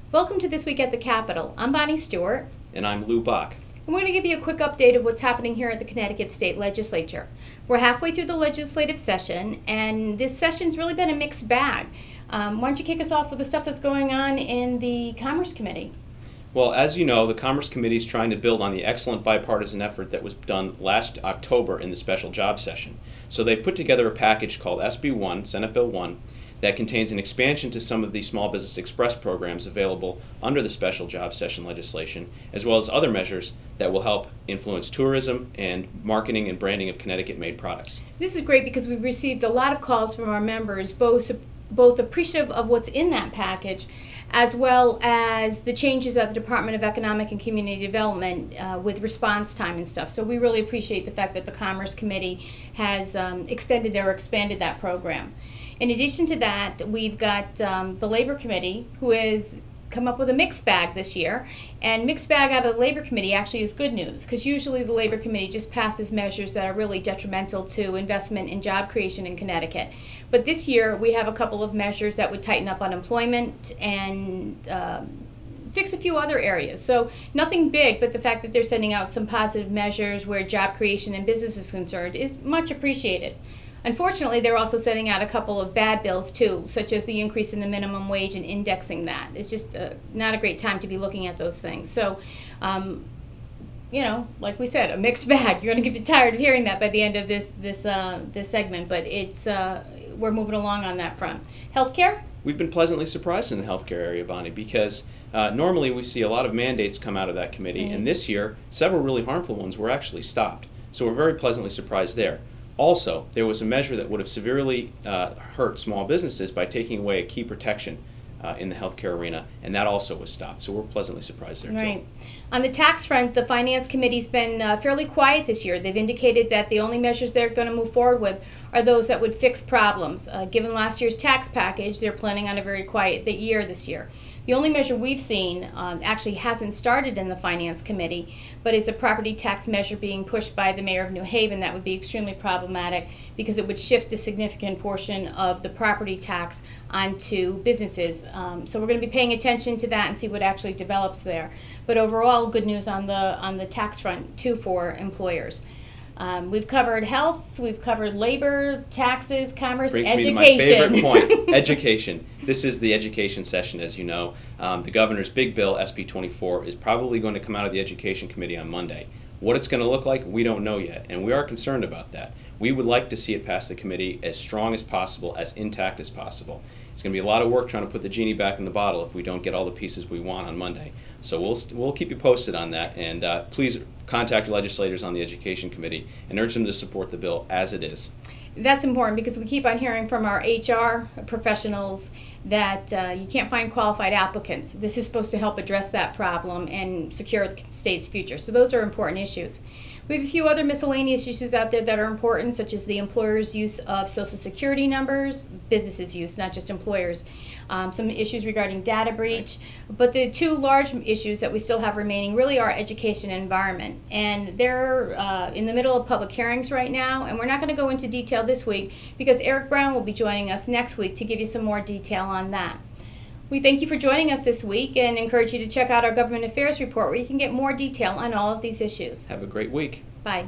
Welcome to This Week at the Capitol. I'm Bonnie Stewart. And I'm Lou Bach. And we're going to give you a quick update of what's happening here at the Connecticut State Legislature. We're halfway through the legislative session, and this session's really been a mixed bag. Why don't you kick us off with the stuff that's going on in the Commerce Committee? Well, as you know, the Commerce Committee is trying to build on the excellent bipartisan effort that was done last October in the special job session. So they put together a package called SB 1, Senate Bill 1, that contains an expansion to some of the Small Business Express programs available under the special job session legislation, as well as other measures that will help influence tourism and marketing and branding of Connecticut-made products. This is great because we've received a lot of calls from our members, both appreciative of what's in that package, as well as the changes at the Department of Economic and Community Development with response time and stuff. So we really appreciate the fact that the Commerce Committee has extended or expanded that program. In addition to that, we've got the Labor Committee, who has come up with a mixed bag this year. And mixed bag out of the Labor Committee actually is good news, because usually the Labor Committee just passes measures that are really detrimental to investment and job creation in Connecticut. But this year we have a couple of measures that would tighten up unemployment and fix a few other areas. So nothing big, but the fact that they're sending out some positive measures where job creation and business is concerned is much appreciated. Unfortunately, they're also sending out a couple of bad bills too, such as the increase in the minimum wage and indexing that. It's just not a great time to be looking at those things. So, you know, like we said, a mixed bag. You're going to get tired of hearing that by the end of this segment, but it's we're moving along on that front. Healthcare? We've been pleasantly surprised in the healthcare area, Bonnie, because normally we see a lot of mandates come out of that committee, and this year several really harmful ones were actually stopped. So we're very pleasantly surprised there. Also, there was a measure that would have severely hurt small businesses by taking away a key protection in the healthcare arena, and that also was stopped. So we're pleasantly surprised there, right. too. On the tax front, the Finance Committee's been fairly quiet this year. They've indicated that the only measures they're going to move forward with are those that would fix problems. Given last year's tax package, they're planning on a very quiet year this year. The only measure we've seen actually hasn't started in the Finance Committee, but is a property tax measure being pushed by the Mayor of New Haven that would be extremely problematic because it would shift a significant portion of the property tax onto businesses. So we're going to be paying attention to that and see what actually develops there. But overall, good news on the tax front too for employers. We've covered health, we've covered labor, taxes, commerce, education. Brings me to my favorite point, education. This is the education session, as you know. The governor's big bill, SB 24, is probably going to come out of the Education Committee on Monday. What it's going to look like, we don't know yet, and we are concerned about that. We would like to see it pass the committee as strong as possible, as intact as possible. It's going to be a lot of work trying to put the genie back in the bottle if we don't get all the pieces we want on Monday. So we'll keep you posted on that, and please contact your legislators on the Education Committee and urge them to support the bill as it is. That's important because we keep on hearing from our HR professionals that you can't find qualified applicants. This is supposed to help address that problem and secure the state's future. So those are important issues. We have a few other miscellaneous issues out there that are important, such as the employer's use of Social Security numbers, businesses' use, not just employers. Some issues regarding data breach. But the two large issues that we still have remaining really are education and environment. And they're in the middle of public hearings right now, and we're not going to go into detail this week because Eric Brown will be joining us next week to give you some more detail on that. We thank you for joining us this week and encourage you to check out our Government Affairs report where you can get more detail on all of these issues. Have a great week. Bye.